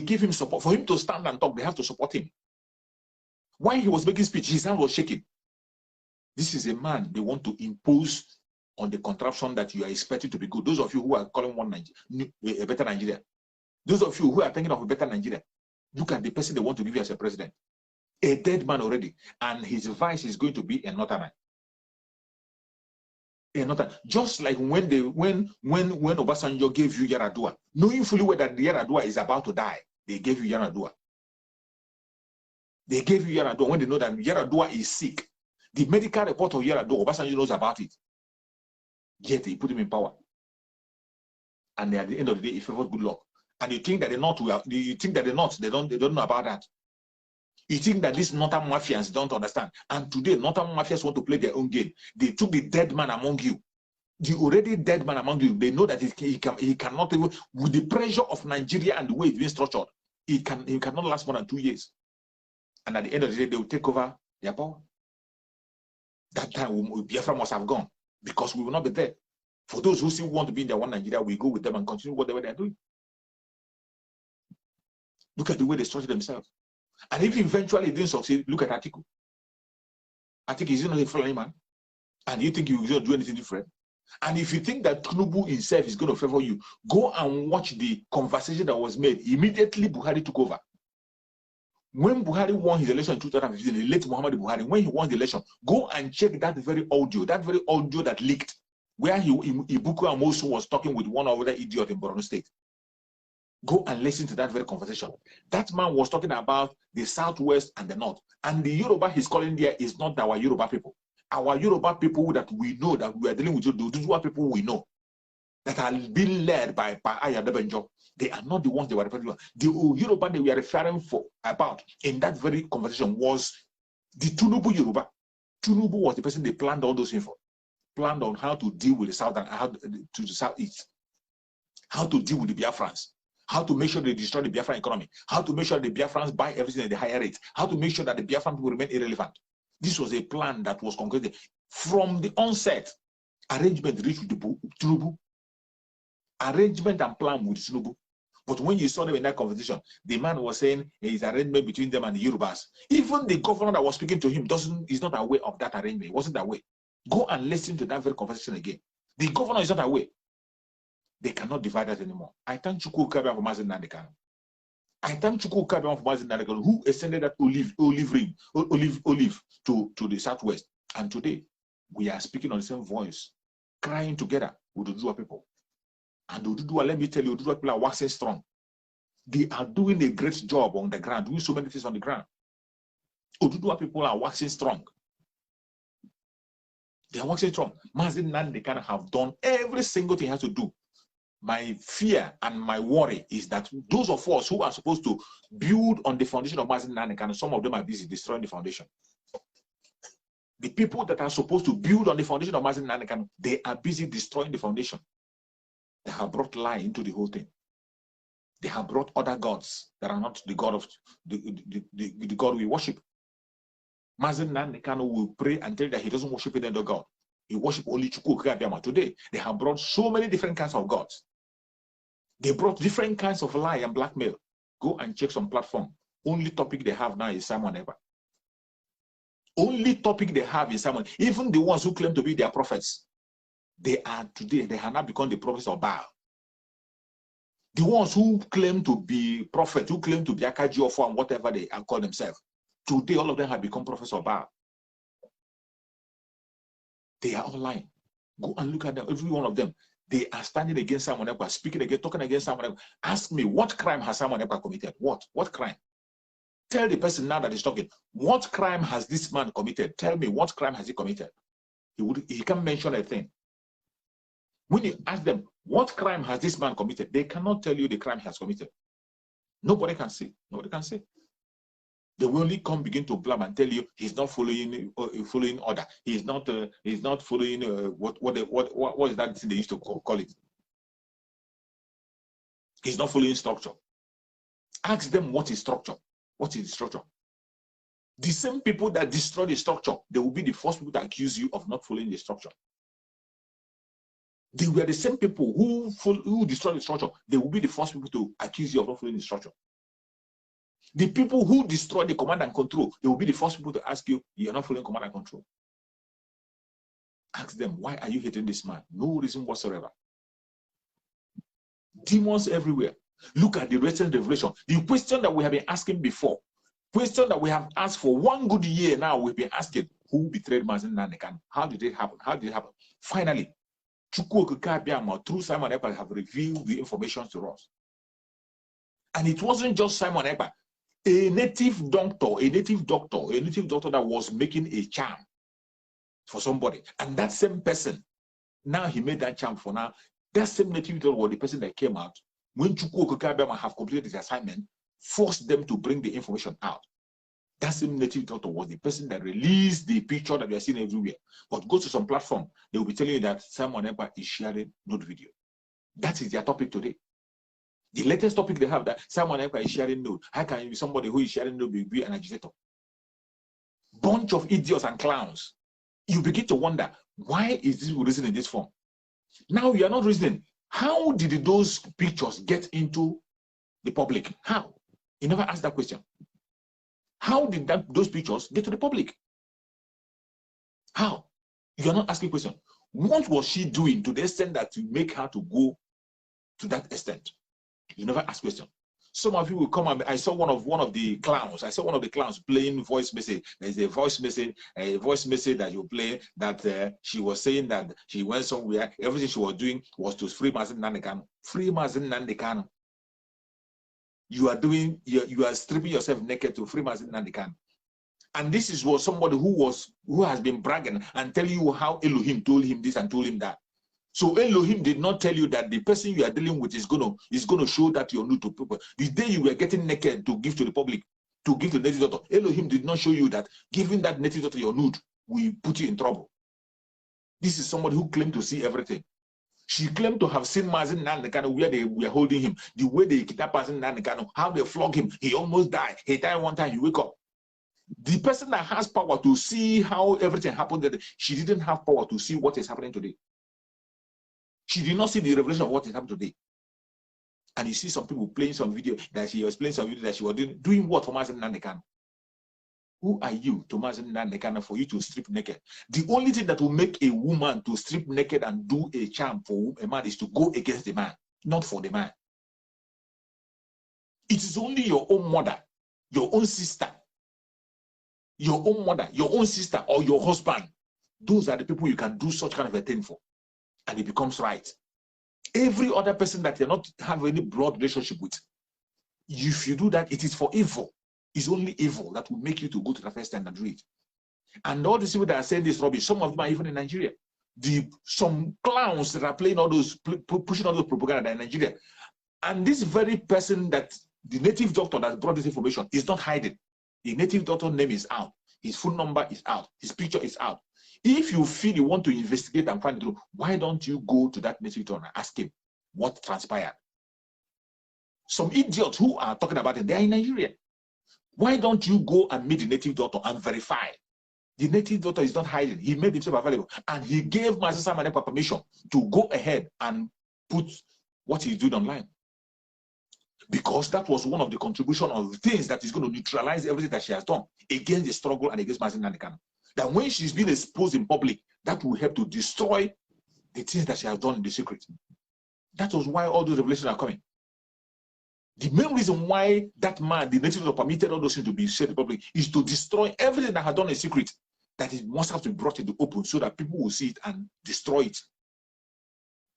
They give him support. For him to stand and talk, they have to support him. When he was making speech, his hand was shaking. This is a man they want to impose on the contraption that you are expected to be good. Those of you who are calling a better Nigeria, those of you who are thinking of a better Nigeria, look at the person they want to give you as a president. A dead man already, and his vice is going to be a northerner. Just like when Obasanjo gave you Yaradua, knowing fully well that the Yaradua is about to die, they gave you Yaradua. They gave you Yaradua when they know that Yaradua is sick. The medical report of Yaradua, Obasanjo knows about it. Yet he put him in power. And at the end of the day, he favored good luck. And you think that they don't know about that. You think that these northern mafians don't understand. And today, northern mafias want to play their own game. They took the dead man among you. The already dead man among you. They know that he cannot, even, with the pressure of Nigeria and the way it's being structured, he cannot last more than 2 years. And at the end of the day, they will take over their power. That time, Biafra must have gone, because we will not be there. For those who still want to be in their one Nigeria, we go with them and continue whatever they are doing. Look at the way they structure themselves. And if eventually it didn't succeed, look at Atiku. Atiku is not a foreign man. And you think you're going to do anything different? And if you think that Tinubu himself is going to favor you, go and watch the conversation that was made. Immediately Buhari took over. When Buhari won his election in 2015, the late Muhammad Buhari, when he won the election, go and check that very audio that leaked, where Ibuku Amosu was talking with one other idiot in Borno State. Go and listen to that very conversation. That man was talking about the Southwest and the North. And the Yoruba he's calling there is not our Yoruba people. Our Yoruba people that we know, that we are dealing with, those are people we know, that are being led by Ayadebenjo. They are not the ones they were referring to. The Yoruba they were referring about in that very conversation was the Tinubu Yoruba. Tinubu was the person they planned all those things for. Planned on how to deal with the South and how to the Southeast. How to deal with the Biafrans. How to make sure they destroy the Biafran economy. How to make sure the Biafrans buy everything at the higher rate. How to make sure that the Biafran people remain irrelevant. This was a plan that was concluded. From the onset, arrangement reached with Tinubu. Arrangement and plan with Tinubu. But when you saw them in that conversation, the man was saying his arrangement between them and the Yorubas. Even the governor that was speaking to him is not aware of that arrangement. It wasn't that way. Go and listen to that very conversation again. The governor is not aware. They cannot divide us anymore. I thank Chukwu Kabiam for Mazen Nandekano. I thank Chukwu Kabiam for Mazen Nandekano, who extended that olive to the Southwest. And today, we are speaking on the same voice, crying together with the Ududua people. And the Ududua, let me tell you, Ududua people are waxing strong. They are doing a great job on the ground, doing so many things on the ground. Ududua people are waxing strong. They are waxing strong. Mazen Nandekano have done every single thing he has to do. My fear and my worry is that those of us who are supposed to build on the foundation of Mazen Nandekano, some of them are busy destroying the foundation. The people that are supposed to build on the foundation of Mazen Nandekano, they are busy destroying the foundation. They have brought lie into the whole thing. They have brought other gods that are not the God of the God we worship. Mazen Nandekano will pray and tell you that he doesn't worship any other God. He worships only Chukwu Kabiama. Today, they have brought so many different kinds of gods. They brought different kinds of lie and blackmail. Go and check some platform. Only topic they have now is Simon Ever. Only topic they have is Simon. Even the ones who claim to be their prophets, they have now become the prophets of Baal. The ones who claim to be prophets, who claim to be Akajiofo and whatever they call themselves, today all of them have become prophets of Baal. They are all lying. Go and look at them, every one of them. They are standing against Simon Ekpa, speaking against, talking against Simon Ekpa. Ask me, what crime has Simon Ekpa committed? What? What crime? Tell the person now that is talking, what crime has this man committed? Tell me, what crime has he committed? He can't mention a thing. When you ask them, what crime has this man committed? They cannot tell you the crime he has committed. Nobody can say. Nobody can say. They will only begin to blame and tell you he's not following order. He's not following what is that thing they used to call it? He's not following structure. Ask them what is structure. What is the structure? The same people that destroy the structure, they will be the first people to accuse you of not following the structure. They were the same people who destroy the structure. They will be the first people to accuse you of not following the structure. The people who destroy the command and control, they will be the first people to ask you, you're not following command and control. Ask them, why are you hating this man? No reason whatsoever. Demons everywhere. Look at the recent revelation. The question that we have been asking before, question that we have asked for 1 good year now, we've been asking, who betrayed Mazen Nanekan? How did it happen? How did it happen? Finally, Chukwu through Simon Ekpa have revealed the information to us. And it wasn't just Simon Ekpa. A native doctor that was making a charm for somebody. And that same person, now he made that charm for now. That same native doctor was the person that came out when Chukwu Okukabiyama have completed his assignment, forced them to bring the information out. That same native doctor was the person that released the picture that we are seeing everywhere. But go to some platform, they will be telling you that Simon Ekpa is sharing nude video. That is their topic today. The latest topic they have, that Simon Ekpa is sharing nude. How can you be somebody who is sharing nude be an agitator? Bunch of idiots and clowns. You begin to wonder, why is this reason in this form? Now you are not reasoning. How did those pictures get into the public? How? You never asked that question. How did those pictures get to the public? How? You are not asking a question. What was she doing to the extent that you make her to go to that extent? You never ask question. Some of you will come and I saw one of the clowns. I saw one of the clowns playing voice message. There's a voice message that you play that she was saying that she went somewhere. Everything she was doing was to free Mazen Nandekano. Free Mazen Nandekano. You are stripping yourself naked to free Mazen Nandekano. And this is what somebody who has been bragging and telling you how Elohim told him this and told him that. So Elohim did not tell you that the person you are dealing with is gonna show that you're nude to people. The day you were getting naked to give to the public, to give to the native daughter, Elohim did not show you that giving that native daughter your nude will put you in trouble. This is somebody who claimed to see everything. She claimed to have seen Mazen Nandekano where they were holding him, the way they kidnapped Mazen Nandekano, how they flog him. He almost died. He died one time. He wake up. The person that has power to see how everything happened, she didn't have power to see what is happening today. She did not see the revelation of what is happening today. And you see some people playing some video that she was playing some video that she was doing what for Mazen Nandekano? Who are you to Mazen Nandekano for you to strip naked? The only thing that will make a woman to strip naked and do a charm for a man is to go against the man, not for the man. It is only your own mother, your own sister, your own mother, your own sister, or your husband. Those are the people you can do such kind of a thing for. And it becomes right. Every other person that you're not have any blood relationship with, if you do that, it is for evil. It's only evil that will make you to go to the first stand and do it. And all these people that are saying this rubbish, some of them are even in Nigeria. Some clowns that are playing all those, pushing all those propaganda in Nigeria. And this very person that the native doctor that brought this information is not hiding. The native doctor name is out. His phone number is out. His picture is out. If you feel you want to investigate and find the truth, why don't you go to that native doctor and ask him what transpired? Some idiots who are talking about it, they are in Nigeria. Why don't you go and meet the native doctor and verify? The native doctor is not hiding. He made himself available. And he gave Master Simon Ekpa permission to go ahead and put what he's doing online. Because that was one of the contribution of things that is going to neutralize everything that she has done against the struggle and against Master Nandekano. That when she's been exposed in public, that will help to destroy the things that she has done in the secret. That was why all those revelations are coming. The main reason why that man, the native doctor, permitted all those things to be said in public is to destroy everything that had done in secret. That it must have to be brought into open so that people will see it and destroy it.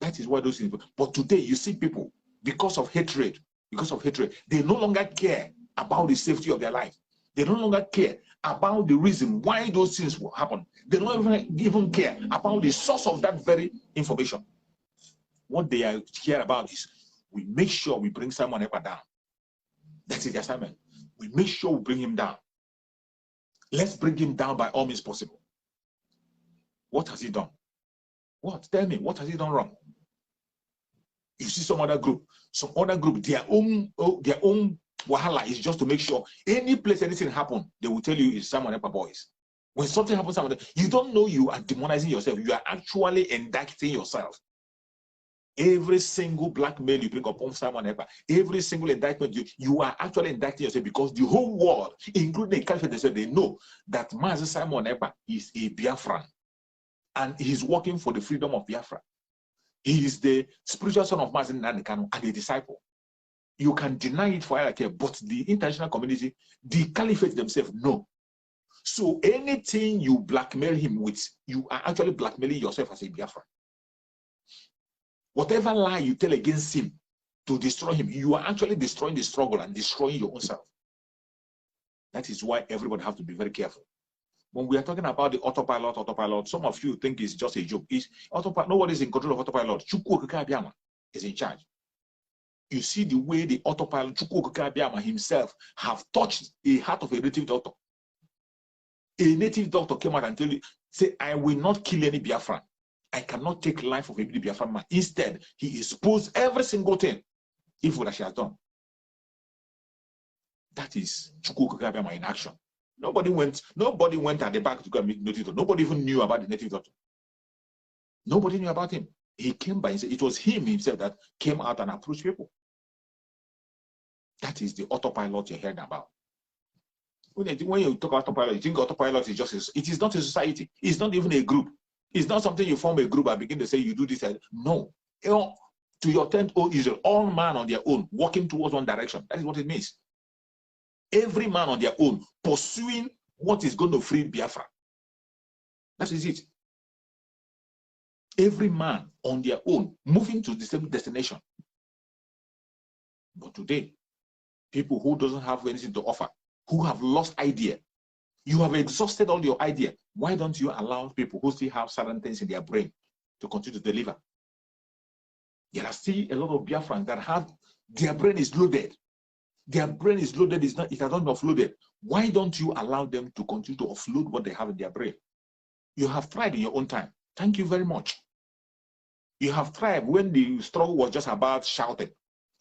That is why those things. But today you see people, because of hatred, they no longer care about the safety of their life. They no longer care about the reason why those things will happen. They don't even care about the source of that very information. What they care about is we make sure we bring Simon Ekpa down. That is the assignment. We make sure we bring him down. Let's bring him down by all means possible. What has he done? What? Tell me, what has he done wrong? You see some other group, their own wahala is just to make sure any place anything happen, they will tell you it's Simon Ekpa boys. When something happens, you don't know you are demonizing yourself. You are actually indicting yourself. Every single blackmail you bring upon Simon Ekpa, every single indictment, you are actually indicting yourself, because the whole world, including the Caliphate, they know that Mazi Simon Ekpa is a Biafran, and he's working for the freedom of Biafra. He is the spiritual son of Mazi Nnamdi Kanu and a disciple. You can deny it for all I care, but the international community, the Caliphate themselves know. So anything you blackmail him with, you are actually blackmailing yourself as a Biafran. Whatever lie you tell against him to destroy him, you are actually destroying the struggle and destroying your own self. That is why everybody has to be very careful. When we are talking about the autopilot, some of you think it's just a joke. It's autopilot. Nobody is in control of autopilot. Chukwu Okike Abiyama is in charge. You see the way the autopilot, Chukwu Okike Abiyama himself, have touched the heart of a native doctor. A native doctor came out and say, I will not kill any Biafran. I cannot take life of a Biafran man. Instead, he exposed every single thing evil that she has done. That is Chukwu Okike Abiyama in action. Nobody went at the back to go and meet native doctor. Nobody even knew about the native doctor. Nobody knew about him. He came by and said it was him himself that came out and approached people. That is the autopilot you're hearing about. When you talk about autopilot, you think autopilot is just it is not a society. It's not even a group. It's not something you form a group and begin to say you do this. No. To your tent, oh Israel, all man on their own, walking towards one direction. That is what it means. Every man on their own, pursuing what is going to free Biafra. That is it. Every man on their own, moving to the same destination. But today, people who doesn't have anything to offer, who have lost idea, you have exhausted all your idea. Why don't you allow people who still have certain things in their brain to continue to deliver? There are still a lot of Biafrans that have, their brain is loaded. Their brain is loaded, it has not been offloaded. Why don't you allow them to continue to offload what they have in their brain? You have tried in your own time. Thank you very much. You have tried when the struggle was just about shouting,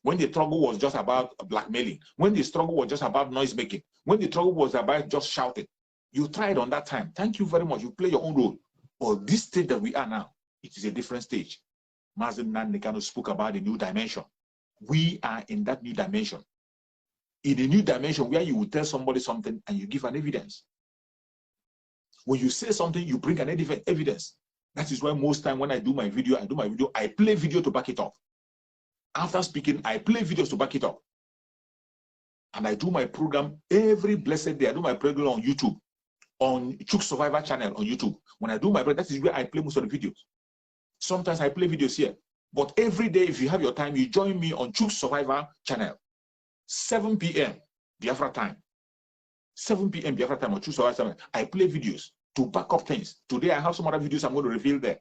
when the struggle was just about blackmailing, when the struggle was just about noise making, when the struggle was about just shouting. You tried on that time. Thank you very much. You play your own role. But this stage that we are now, it is a different stage. Mazi Nnamdi Kanu spoke about a new dimension. We are in that new dimension. In a new dimension where you will tell somebody something and you give an evidence. When you say something, you bring an evidence. That is why most time when I do my video, I play video to back it up. After speaking, I play videos to back it up. And I do my program every blessed day. I do my program on YouTube, on Chook Survivor channel on YouTube. When I do my program, that is where I play most of the videos. Sometimes I play videos here. But every day, if you have your time, you join me on Chook Survivor channel. 7 p.m. Biafra time. 7 p.m. Biafra time on Chook Survivor channel. I play videos to back up things. Today, I have some other videos I'm going to reveal there.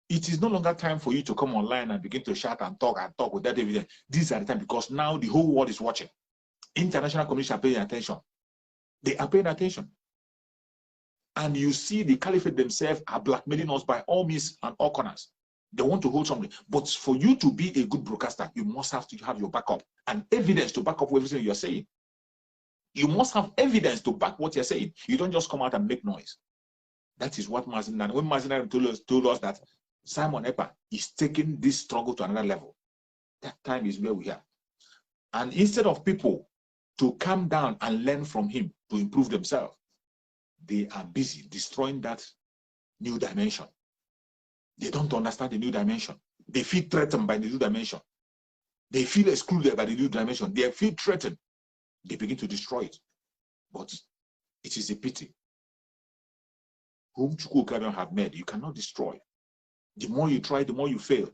It is no longer time for you to come online and begin to shout and talk without evidence. These are the time, because now the whole world is watching. International community are paying attention. They are paying attention. And you see the caliphate themselves are blackmailing us by all means and all corners. They want to hold something. But for you to be a good broadcaster, you must have to have your backup and evidence to back up everything you're saying. You must have evidence to back what you're saying. You don't just come out and make noise. That is what Mazi Nnamdi, when Mazi Nnamdi told us that Simon Ekpa is taking this struggle to another level. That time is where we are. And instead of people to calm down and learn from him to improve themselves, they are busy destroying that new dimension. They don't understand the new dimension. They feel threatened by the new dimension. They feel excluded by the new dimension. They feel threatened. They begin to destroy it. But it is a pity. Whom Chukwu Okike Abiyama have made, you cannot destroy. The more you try, the more you fail.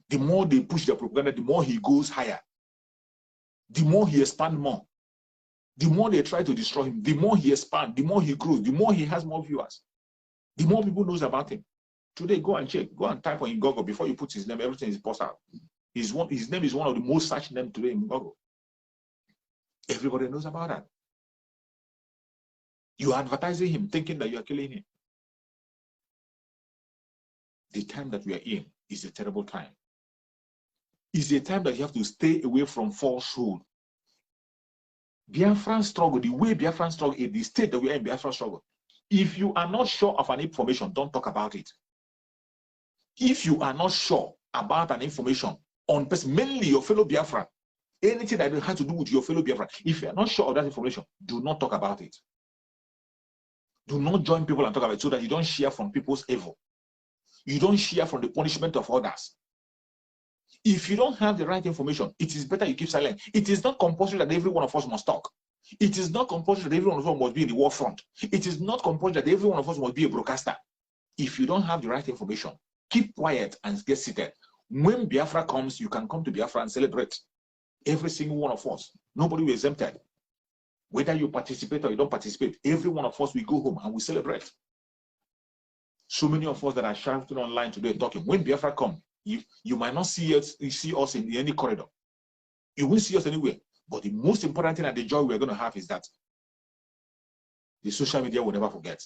The more they push the propaganda, the more he goes higher. The more he expands more. The more they try to destroy him, the more he expands, the more he grows, the more he has more viewers. The more people knows about him. Today, go and check. Go and type on Google before you put his name. Everything is post out. His name is one of the most searched names today in Google. Everybody knows about that. You are advertising him, thinking that you are killing him. The time that we are in is a terrible time. It's a time that you have to stay away from falsehood. Biafran struggle, the way Biafran struggle is the state that we are in Biafran struggle. If you are not sure of an information, don't talk about it. If you are not sure about an information on person, mainly your fellow Biafra, anything that has to do with your fellow Biafra, if you are not sure of that information, do not talk about it. Do not join people and talk about it so that you don't share from people's evil. You don't share from the punishment of others. If you don't have the right information, it is better you keep silent. It is not compulsory that every one of us must talk. It is not compulsory that every one of us must be in the war front. It is not compulsory that every one of us must be a broadcaster. If you don't have the right information, keep quiet and get seated. When Biafra comes, you can come to Biafra and celebrate. Every single one of us. Nobody will be exempted. Whether you participate or you don't participate, every one of us will go home and we celebrate. So many of us that are shouting online today talking, when Biafra comes, you might not see us in any corridor. You won't see us anywhere. But the most important thing and the joy we're going to have is that the social media will never forget.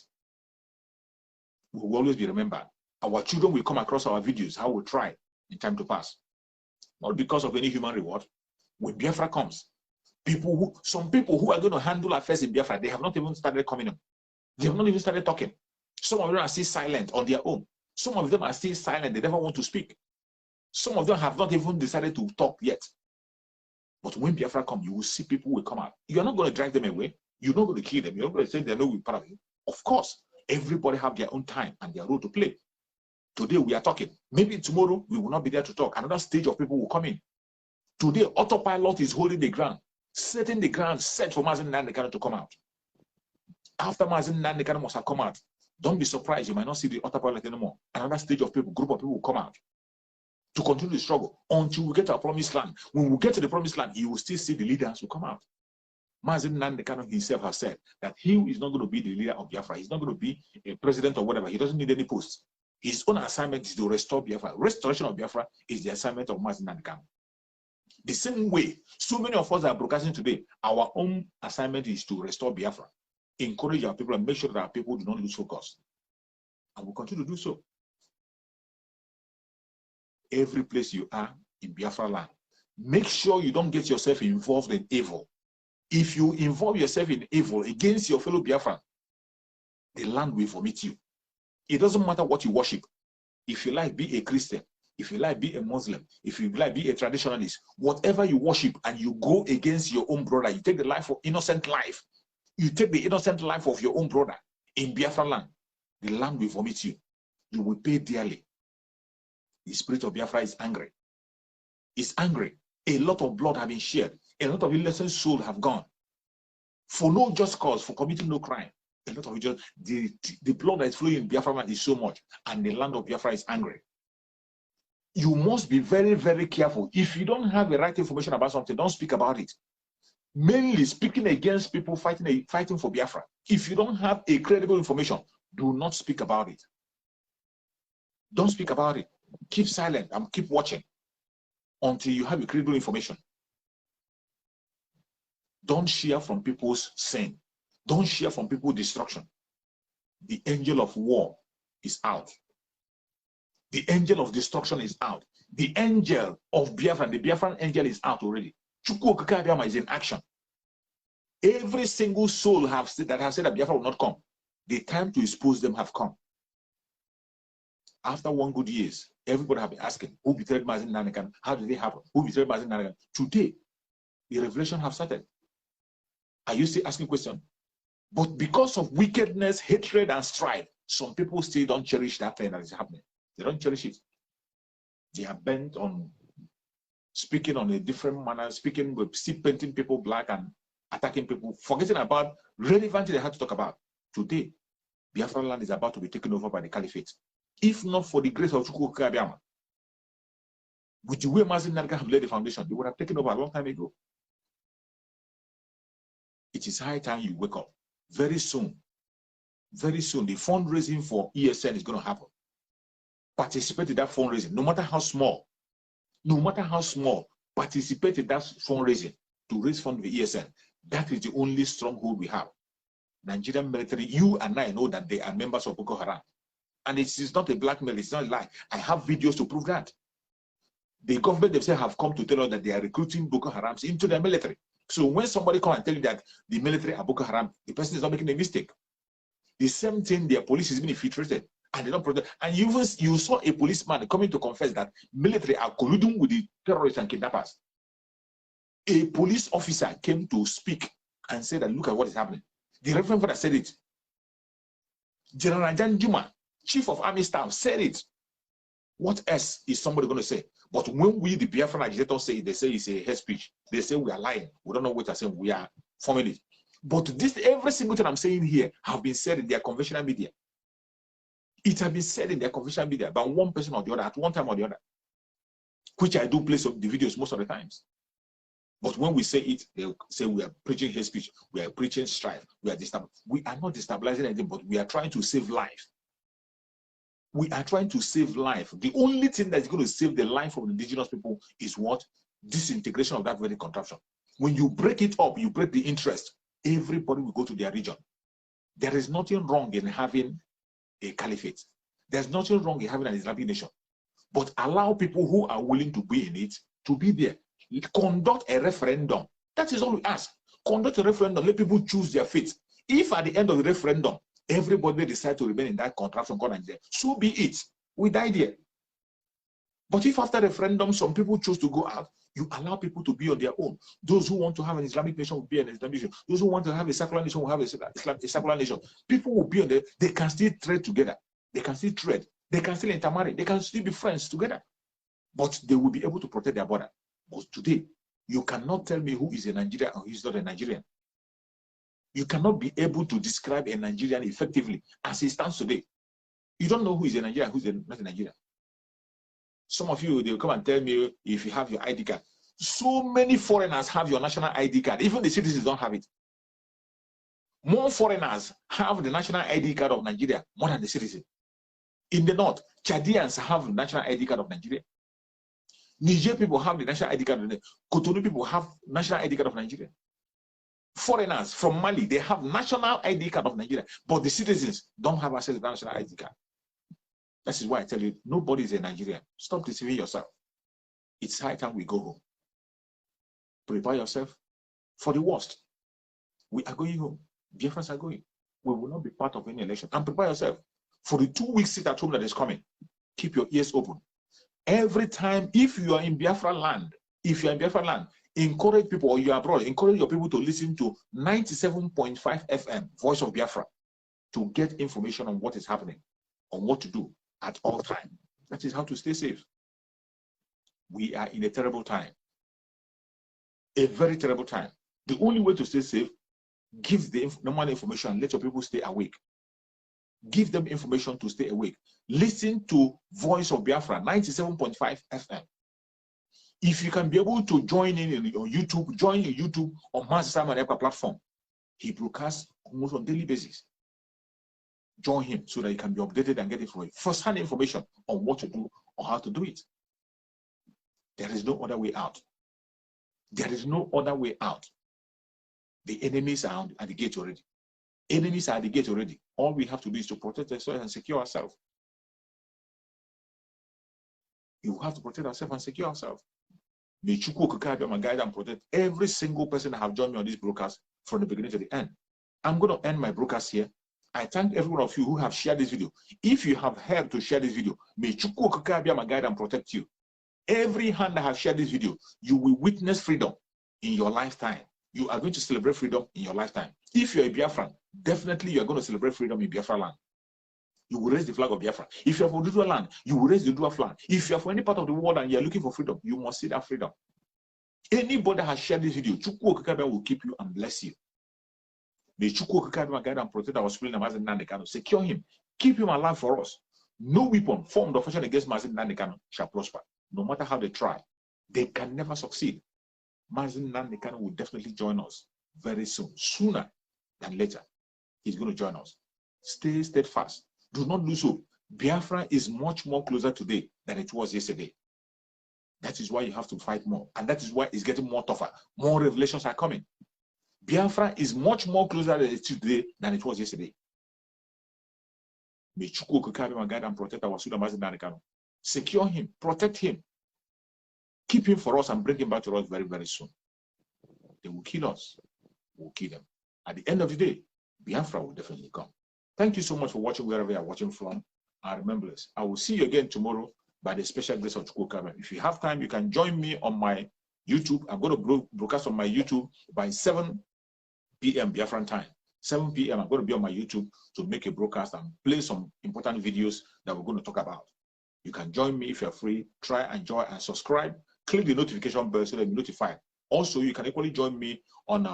We will always be remembered. Our children will come across our videos, how we try in time to pass. Not because of any human reward. When Biafra comes, some people who are going to handle affairs in Biafra, they have not even started coming in. They have not even started talking. Some of them are still silent on their own. Some of them are still silent. They never want to speak. Some of them have not even decided to talk yet. But when Biafra comes, you will see people will come out. You're not going to drag them away. You're not going to kill them. You're not going to say they're not part of you. Of course, everybody have their own time and their role to play. Today we are talking. Maybe tomorrow we will not be there to talk. Another stage of people will come in. Today, autopilot is holding the ground, setting the ground set for Mazen Nandekano to come out. After Mazen Nandekano must have come out, don't be surprised. You might not see the autopilot anymore. Another stage of people, group of people will come out to continue the struggle until we get to our promised land. When we get to the promised land, you will still see the leaders who come out. Mazen Nandekano himself has said that he is not going to be the leader of Biafra. He's not going to be a president or whatever. He doesn't need any post. His own assignment is to restore Biafra. Restoration of Biafra is the assignment of Mazen Nandekano. The same way, so many of us are broadcasting today, our own assignment is to restore Biafra, encourage our people and make sure that our people do not lose focus. And we'll continue to do so. Every place you are in Biafra land, make sure you don't get yourself involved in evil. If you involve yourself in evil against your fellow Biafran, the land will vomit you. It doesn't matter what you worship. If you like, be a Christian. If you like, be a Muslim. If you like, be a traditionalist. Whatever you worship and you go against your own brother, you take the life of innocent life. You take the innocent life of your own brother in Biafra land. The land will vomit you. You will pay dearly. The spirit of Biafra is angry. It's angry. A lot of blood have been shed. A lot of innocent souls have gone. For no just cause, for committing no crime. A lot of the blood that is flowing in Biafra land is so much. And the land of Biafra is angry. You must be very, very careful. If you don't have the right information about something, don't speak about it. Mainly speaking against people fighting for Biafra. If you don't have a credible information, do not speak about it. Don't speak about it. Keep silent and keep watching until you have a credible information. Don't share from people's sin. Don't share from people's destruction. The angel of war is out. The angel of destruction is out. The angel of Biafra, the Biafran angel is out already. Chukwu Okike Abiyama is in action. Every single soul that has said that Biafra will not come, the time to expose them have come. After 1 good years, everybody have been asking, who betrayed Mazen Nandekano? How did it happen? Who betrayed Mazen Nandekano? Today, the revelation have started. Are you still asking questions? But because of wickedness, hatred, and strife, some people still don't cherish that thing that is happening. They don't cherish it. They are bent on speaking on a different manner, speaking with still painting people black and attacking people, forgetting about relevant things they had to talk about. Today, Biafra land is about to be taken over by the caliphate. If not for the grace of Chukwu Okike Abiyama, with the way Mazen Nandekano have laid the foundation, they would have taken over a long time ago. It is high time you wake up. Very soon, the fundraising for ESN is going to happen. Participate in that fundraising, no matter how small, participate in that fundraising to raise funds for ESN. That is the only stronghold we have. Nigerian military, you and I know that they are members of Boko Haram. And it is not a blackmail, it's not a lie. I have videos to prove that. The government themselves have come to tell us that they are recruiting Boko Harams into their military. So when somebody come and tell you that the military are Boko Haram, the person is not making a mistake. The same thing, their police is being infiltrated. And they don't protect. And you saw a policeman coming to confess that military are colluding with the terrorists and kidnappers. A police officer came to speak and said that look at what is happening. The Reverend Father said it. General Jan Juma, Chief of Army Staff, said it. What else is somebody going to say? But when we, the Biafra agitators, say it, they say it's a hate speech. They say we are lying. We don't know what they're saying. We are forming it. But this, every single thing I'm saying here have been said in their conventional media. It has been said in their conventional media by one person or the other at one time or the other, which I do play some the videos most of the times. But when we say it, they say we are preaching hate speech, we are preaching strife, we are not destabilizing anything, but we are trying to save life. We are trying to save life. The only thing that's going to save the life of the indigenous people is what? Disintegration of that very contraption. When you break it up, you break the interest, everybody will go to their region. There is nothing wrong in having a caliphate. There's nothing wrong in having an Islamic nation. But allow people who are willing to be in it to be there. Conduct a referendum. That is all we ask. Conduct a referendum. Let people choose their fate. If at the end of the referendum, everybody decide to remain in that contraption called Nigeria, so be it. We died here. But if after referendum, some people choose to go out, you allow people to be on their own. Those who want to have an Islamic nation will be an Islamic nation. Those who want to have a secular nation will have a secular nation. People will be on there. They can still trade together. They can still trade. They can still intermarry. They can still be friends together. But they will be able to protect their border. But today, you cannot tell me who is a Nigerian or who is not a Nigerian. You cannot be able to describe a Nigerian effectively as he stands today. You don't know who is a Nigerian, who is not a Nigerian. Some of you, they'll come and tell me if you have your ID card. So many foreigners have your national ID card. Even the citizens don't have it. More foreigners have the national ID card of Nigeria more than the citizens. In the north, Chadians have the national ID card of Nigeria. Niger people have the national ID card of Nigeria. Cotonou people have national ID card of Nigeria. Foreigners from Mali, they have national ID card of Nigeria, but the citizens don't have access to the national ID card. That is why I tell you, nobody is a Nigerian. Stop deceiving yourself. It's high time we go home. Prepare yourself for the worst. We are going home. Biafrans are going. We will not be part of any election. And prepare yourself for the 2 weeks sit at home that is coming. Keep your ears open. Every time, if you are in Biafra land, encourage people, or you are abroad, encourage your people to listen to 97.5 FM, Voice of Biafra, to get information on what is happening, on what to do at all times. That is how to stay safe. We are in a terrible time. A very terrible time. The only way to stay safe, give the normal information, let your people stay awake. Give them information to stay awake. Listen to Voice of Biafra, 97.5 FM. If you can be able to join in on YouTube, join your YouTube on Master Simon Eka platform. He broadcasts almost on a daily basis. Join him so that you can be updated and get first-hand information on what to do or how to do it. There is no other way out. There is no other way out. The enemies are at the gate already. Enemies are at the gate already. All we have to do is to protect ourselves and secure ourselves. You have to protect ourselves and secure ourselves. May Chukwu Okike guide and protect every single person that have joined me on this broadcast from the beginning to the end. I'm going to end my broadcast here. I thank every one of you who have shared this video. If you have helped to share this video, may Chukwu Okike guide and protect you. Every hand that has shared this video, you will witness freedom in your lifetime. You are going to celebrate freedom in your lifetime. If you're a Biafran, definitely you're going to celebrate freedom in Biafra land. You will raise the flag of Biafra. If you're for Dudua land, you will raise the Dudua flag. If you're for any part of the world and you're looking for freedom, you must see that freedom. Anybody that has shared this video, Chukwu Okike will keep you and bless you. May Chukwu Okike guide and protect our spirit and Mazen Nandekano. Secure him. Keep him alive for us. No weapon formed or fashioned against Mazen Nandekano shall prosper. No matter how they try, they can never succeed. Mazen Nandekano will definitely join us very soon. Sooner than later, he's going to join us. Stay steadfast. Do not lose hope. Biafra is much more closer today than it was yesterday. That is why you have to fight more. And that is why it's getting more tougher. More revelations are coming. Biafra is much more closer today than it was yesterday. May Chukwu Okike guide and protect our Sudan Mazen Nandekano. Secure him. Protect him. Keep him for us and bring him back to us very, very soon. They will kill us. We'll kill them. At the end of the day, Biafra will definitely come. Thank you so much for watching wherever you are watching from. and remember this. I will see you again tomorrow by the special grace of Chukwuka. If you have time, you can join me on my YouTube. I'm going to broadcast on my YouTube by 7 p.m. Biafran time. 7 p.m. I'm going to be on my YouTube to make a broadcast and play some important videos that we're going to talk about. You can join me if you're free. Try and join and subscribe. Click the notification bell so that you're notified. Also, you can equally join me on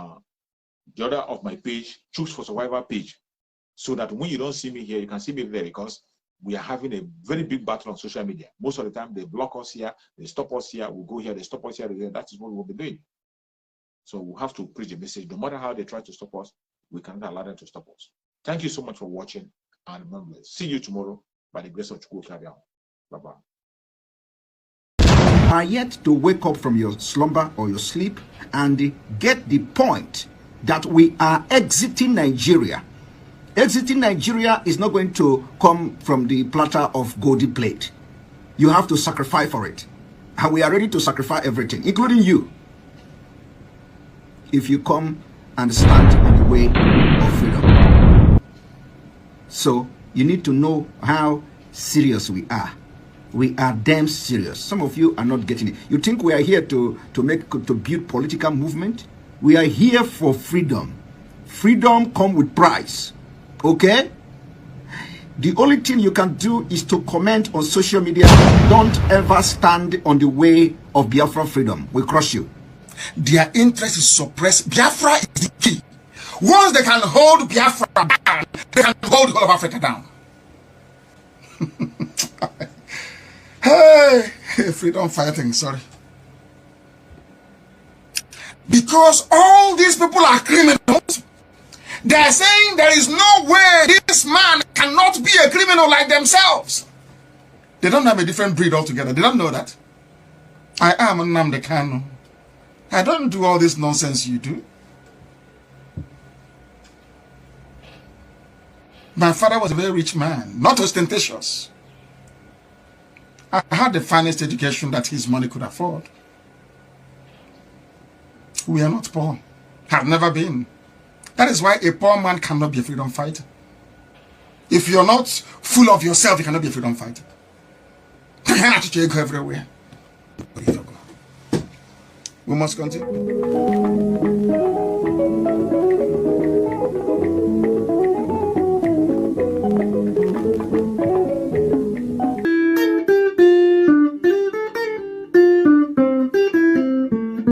the other of my page, Choose for Survivor page, so that when you don't see me here, you can see me there, because we are having a very big battle on social media. Most of the time, they block us here, they stop us here, we go here, they stop us here. That is what we'll be doing. So we have to preach a message. No matter how they try to stop us, we cannot allow them to stop us. Thank you so much for watching, and remember, see you tomorrow by the grace of Chukwuka. Bye-bye. Are yet to wake up from your slumber or your sleep and get the point that we are exiting Nigeria. Exiting Nigeria is not going to come from the platter of golden plate. You have to sacrifice for it. And we are ready to sacrifice everything, including you, if you come and stand on the way of freedom. So you need to know how serious we are. We are damn serious. Some of you are not getting it. You think we are here to build political movement? We are here for freedom. Freedom comes with price. Okay? The only thing you can do is to comment on social media. Don't ever stand on the way of Biafra freedom. We crush you. Their interest is suppressed. Biafra is the key. Once they can hold Biafra down, they can hold all of Africa down. Hey, freedom fighting, sorry. Because all these people are criminals, they are saying there is no way this man cannot be a criminal like themselves. They don't have a different breed altogether. They don't know that. I am Nnamdi Kanu. I don't do all this nonsense you do. My father was a very rich man, not ostentatious. I had the finest education that his money could afford. We are not poor. Have never been. That is why a poor man cannot be a freedom fighter. If you're not full of yourself, you cannot be a freedom fighter. You have to go everywhere. We must continue.